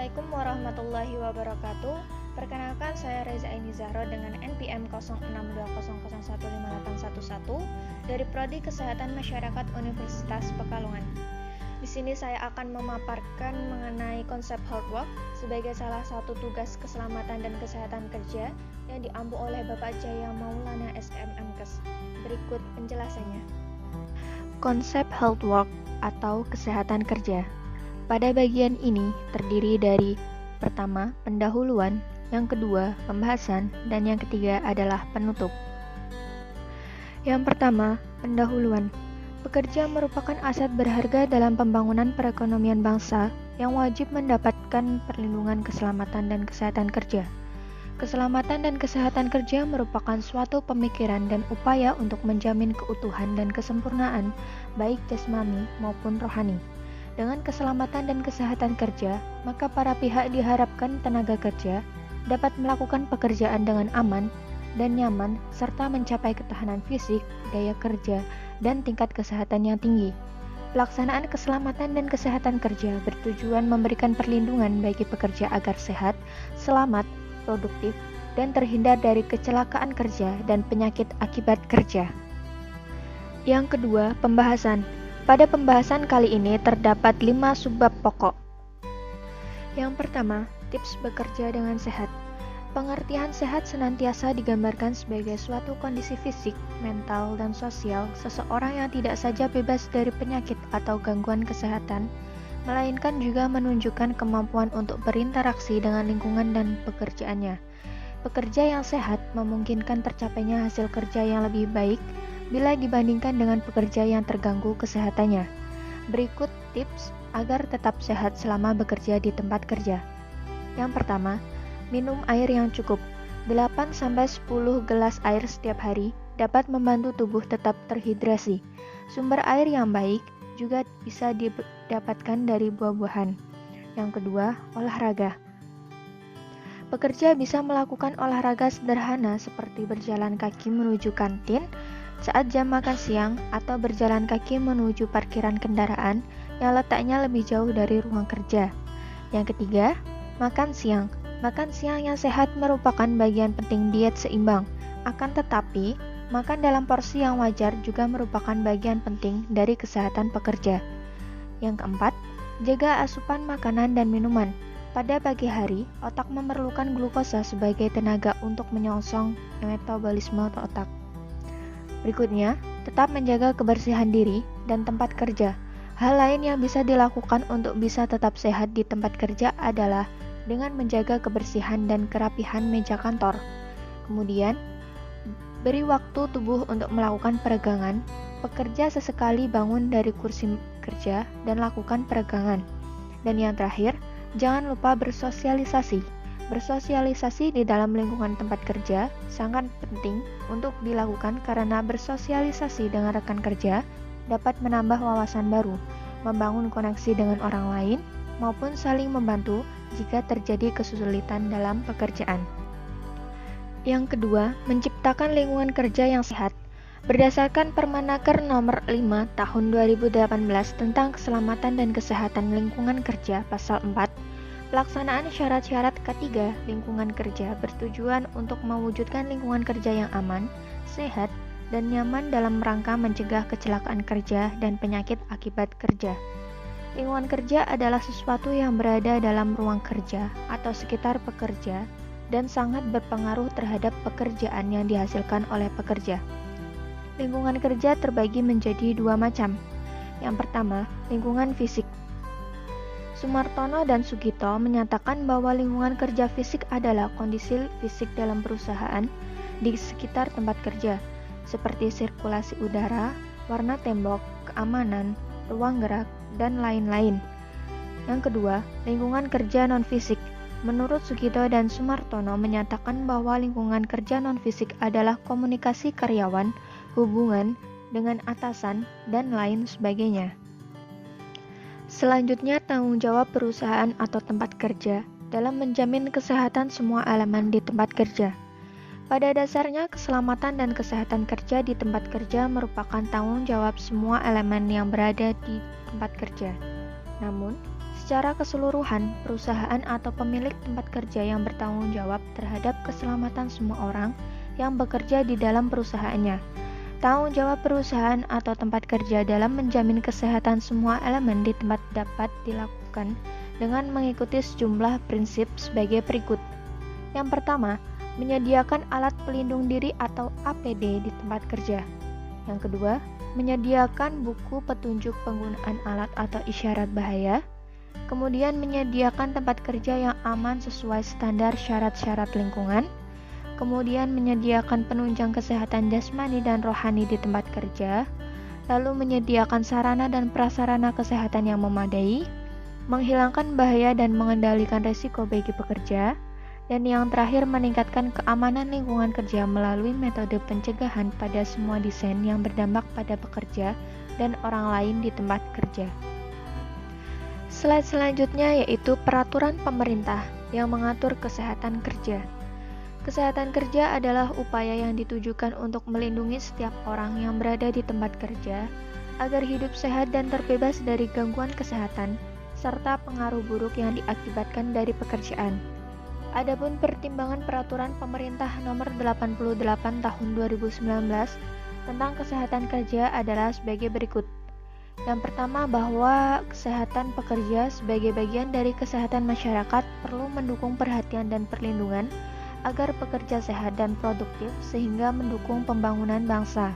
Assalamualaikum warahmatullahi wabarakatuh. Perkenalkan, saya Reza Aini Zahro dengan NPM 0620015811 dari Prodi Kesehatan Masyarakat Universitas Pekalongan. Di sini saya akan memaparkan mengenai konsep health work sebagai salah satu tugas keselamatan dan kesehatan kerja yang diampu oleh Bapak Jaya Maulana SMMKes. Berikut penjelasannya. Konsep health work atau kesehatan kerja. Pada bagian ini terdiri dari pertama, pendahuluan, yang kedua, pembahasan, dan yang ketiga adalah penutup. Yang pertama, pendahuluan. Pekerja merupakan aset berharga dalam pembangunan perekonomian bangsa yang wajib mendapatkan perlindungan keselamatan dan kesehatan kerja. Keselamatan dan kesehatan kerja merupakan suatu pemikiran dan upaya untuk menjamin keutuhan dan kesempurnaan baik jasmani maupun rohani. Dengan keselamatan dan kesehatan kerja, maka para pihak diharapkan tenaga kerja dapat melakukan pekerjaan dengan aman dan nyaman serta mencapai ketahanan fisik, daya kerja, dan tingkat kesehatan yang tinggi. Pelaksanaan keselamatan dan kesehatan kerja bertujuan memberikan perlindungan bagi pekerja agar sehat, selamat, produktif, dan terhindar dari kecelakaan kerja dan penyakit akibat kerja. Yang kedua, pembahasan. Pada pembahasan kali ini terdapat 5 subbab pokok. Yang pertama, tips bekerja dengan sehat. Pengertian sehat senantiasa digambarkan sebagai suatu kondisi fisik, mental, dan sosial seseorang yang tidak saja bebas dari penyakit atau gangguan kesehatan, melainkan juga menunjukkan kemampuan untuk berinteraksi dengan lingkungan dan pekerjaannya. Pekerja yang sehat memungkinkan tercapainya hasil kerja yang lebih baik bila dibandingkan dengan pekerja yang terganggu kesehatannya. Berikut tips agar tetap sehat selama bekerja di tempat kerja. Yang pertama, minum air yang cukup. 8-10 gelas air setiap hari dapat membantu tubuh tetap terhidrasi. Sumber air yang baik juga bisa didapatkan dari buah-buahan. Yang kedua, olahraga. Pekerja bisa melakukan olahraga sederhana seperti berjalan kaki menuju kantin saat jam makan siang atau berjalan kaki menuju parkiran kendaraan yang letaknya lebih jauh dari ruang kerja. Yang ketiga, makan siang. Makan siang yang sehat merupakan bagian penting diet seimbang. Akan tetapi, makan dalam porsi yang wajar juga merupakan bagian penting dari kesehatan pekerja. Yang keempat, jaga asupan makanan dan minuman. Pada pagi hari, otak memerlukan glukosa sebagai tenaga untuk menyongsong metabolisme otak. Berikutnya, tetap menjaga kebersihan diri dan tempat kerja. Hal lain yang bisa dilakukan untuk bisa tetap sehat di tempat kerja adalah dengan menjaga kebersihan dan kerapihan meja kantor. Kemudian, beri waktu tubuh untuk melakukan peregangan. Pekerja sesekali bangun dari kursi kerja dan lakukan peregangan. Dan yang terakhir, jangan lupa bersosialisasi. Bersosialisasi di dalam lingkungan tempat kerja sangat penting untuk dilakukan karena bersosialisasi dengan rekan kerja dapat menambah wawasan baru, membangun koneksi dengan orang lain, maupun saling membantu jika terjadi kesulitan dalam pekerjaan. Yang kedua, menciptakan lingkungan kerja yang sehat. Berdasarkan Permenaker nomor 5 tahun 2018 tentang keselamatan dan kesehatan lingkungan kerja pasal 4, pelaksanaan syarat-syarat K3 lingkungan kerja bertujuan untuk mewujudkan lingkungan kerja yang aman, sehat, dan nyaman dalam rangka mencegah kecelakaan kerja dan penyakit akibat kerja. Lingkungan kerja adalah sesuatu yang berada dalam ruang kerja atau sekitar pekerja dan sangat berpengaruh terhadap pekerjaan yang dihasilkan oleh pekerja. Lingkungan kerja terbagi menjadi 2 macam. Yang pertama, lingkungan fisik. Sumartono dan Sugito menyatakan bahwa lingkungan kerja fisik adalah kondisi fisik dalam perusahaan di sekitar tempat kerja, seperti sirkulasi udara, warna tembok, keamanan, ruang gerak, dan lain-lain. Yang kedua, lingkungan kerja non-fisik. Menurut Sugito dan Sumartono menyatakan bahwa lingkungan kerja non-fisik adalah komunikasi karyawan, hubungan dengan atasan, dan lain sebagainya. Selanjutnya, tanggung jawab perusahaan atau tempat kerja dalam menjamin kesehatan semua elemen di tempat kerja. Pada dasarnya, keselamatan dan kesehatan kerja di tempat kerja merupakan tanggung jawab semua elemen yang berada di tempat kerja. Namun, Secara keseluruhan, perusahaan atau pemilik tempat kerja yang bertanggung jawab terhadap keselamatan semua orang yang bekerja di dalam perusahaannya. Tanggung jawab perusahaan atau tempat kerja dalam menjamin kesehatan semua elemen di tempat dapat dilakukan dengan mengikuti sejumlah prinsip sebagai berikut. Yang pertama, menyediakan alat pelindung diri atau APD di tempat kerja. Yang kedua, menyediakan buku petunjuk penggunaan alat atau isyarat bahaya. Kemudian menyediakan tempat kerja yang aman sesuai standar syarat-syarat lingkungan. Kemudian menyediakan penunjang kesehatan jasmani dan rohani di tempat kerja. Lalu menyediakan sarana dan prasarana kesehatan yang memadai. Menghilangkan bahaya dan mengendalikan risiko bagi pekerja. Dan yang terakhir, meningkatkan keamanan lingkungan kerja melalui metode pencegahan pada semua desain yang berdampak pada pekerja dan orang lain di tempat kerja. Slide selanjutnya yaitu peraturan pemerintah yang mengatur kesehatan kerja. Kesehatan kerja adalah upaya yang ditujukan untuk melindungi setiap orang yang berada di tempat kerja agar hidup sehat dan terbebas dari gangguan kesehatan serta pengaruh buruk yang diakibatkan dari pekerjaan. Adapun pertimbangan peraturan pemerintah nomor 88 tahun 2019 tentang kesehatan kerja adalah sebagai berikut. Yang pertama, bahwa kesehatan pekerja sebagai bagian dari kesehatan masyarakat perlu mendukung perhatian dan perlindungan agar pekerja sehat dan produktif sehingga mendukung pembangunan bangsa.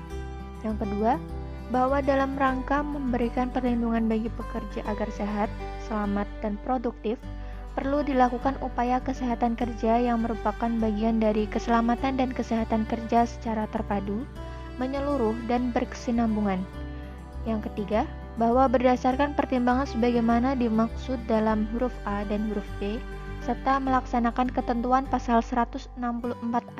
Yang kedua, bahwa dalam rangka memberikan perlindungan bagi pekerja agar sehat, selamat, dan produktif, perlu dilakukan upaya kesehatan kerja yang merupakan bagian dari keselamatan dan kesehatan kerja secara terpadu, menyeluruh, dan berkesinambungan. Yang ketiga, bahwa berdasarkan pertimbangan sebagaimana dimaksud dalam huruf A dan huruf B, serta melaksanakan ketentuan pasal 164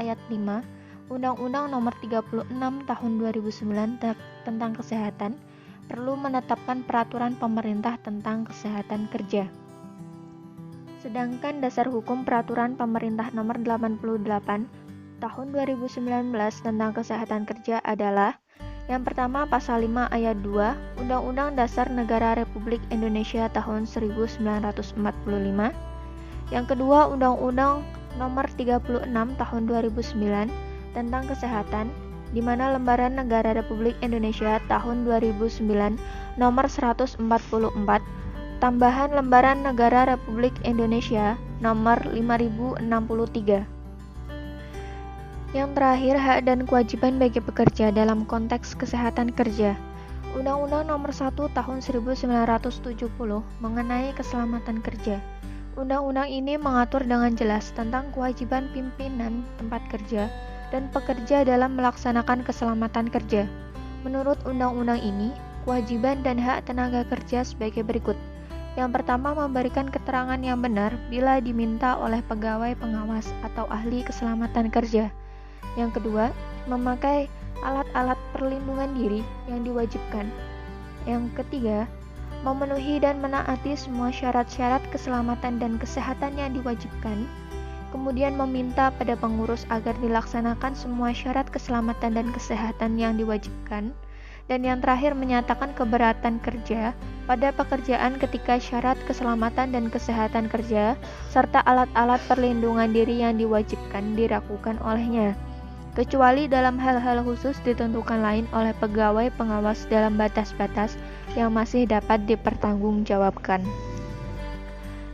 ayat 5 Undang-Undang Nomor 36 Tahun 2009 tentang Kesehatan, perlu menetapkan peraturan pemerintah tentang kesehatan kerja. Sedangkan dasar hukum peraturan pemerintah Nomor 88 Tahun 2019 tentang kesehatan kerja adalah: yang pertama, pasal 5 ayat 2 Undang-Undang Dasar Negara Republik Indonesia tahun 1945. Yang kedua, Undang-Undang Nomor 36 tahun 2009 tentang kesehatan, di mana Lembaran Negara Republik Indonesia tahun 2009 Nomor 144, tambahan Lembaran Negara Republik Indonesia Nomor 5063. Yang terakhir, hak dan kewajiban bagi pekerja dalam konteks kesehatan kerja. Undang-Undang Nomor 1 Tahun 1970 mengenai keselamatan kerja. Undang-undang ini mengatur dengan jelas tentang kewajiban pimpinan tempat kerja dan pekerja dalam melaksanakan keselamatan kerja. Menurut undang-undang ini, kewajiban dan hak tenaga kerja sebagai berikut. Yang pertama, memberikan keterangan yang benar bila diminta oleh pegawai pengawas atau ahli keselamatan kerja. Yang kedua, memakai alat-alat perlindungan diri yang diwajibkan. Yang ketiga, memenuhi dan menaati semua syarat-syarat keselamatan dan kesehatan yang diwajibkan. Kemudian meminta pada pengurus agar dilaksanakan semua syarat keselamatan dan kesehatan yang diwajibkan. Dan yang terakhir, menyatakan keberatan kerja pada pekerjaan ketika syarat keselamatan dan kesehatan kerja serta alat-alat perlindungan diri yang diwajibkan dilakukan olehnya, kecuali dalam hal-hal khusus ditentukan lain oleh pegawai pengawas dalam batas-batas yang masih dapat dipertanggungjawabkan.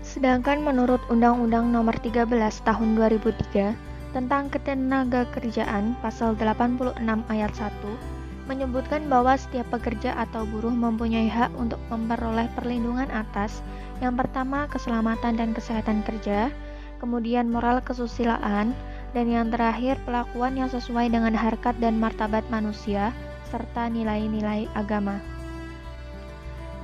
Sedangkan menurut Undang-Undang Nomor 13 Tahun 2003 tentang Ketenagakerjaan pasal 86 ayat 1 menyebutkan bahwa setiap pekerja atau buruh mempunyai hak untuk memperoleh perlindungan atas: yang pertama, keselamatan dan kesehatan kerja, kemudian moral kesusilaan, dan yang terakhir, pelakuan yang sesuai dengan harkat dan martabat manusia, serta nilai-nilai agama.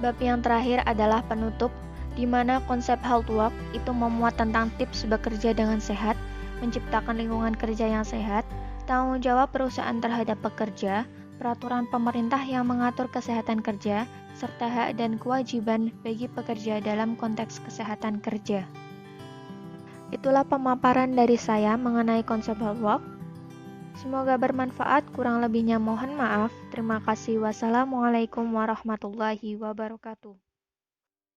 Bab yang terakhir adalah penutup, di mana konsep health work itu memuat tentang tips bekerja dengan sehat, menciptakan lingkungan kerja yang sehat, tanggung jawab perusahaan terhadap pekerja, peraturan pemerintah yang mengatur kesehatan kerja, serta hak dan kewajiban bagi pekerja dalam konteks kesehatan kerja. Itulah pemaparan dari saya mengenai konsep health work. Semoga bermanfaat, kurang lebihnya mohon maaf. Terima kasih. Wassalamualaikum warahmatullahi wabarakatuh.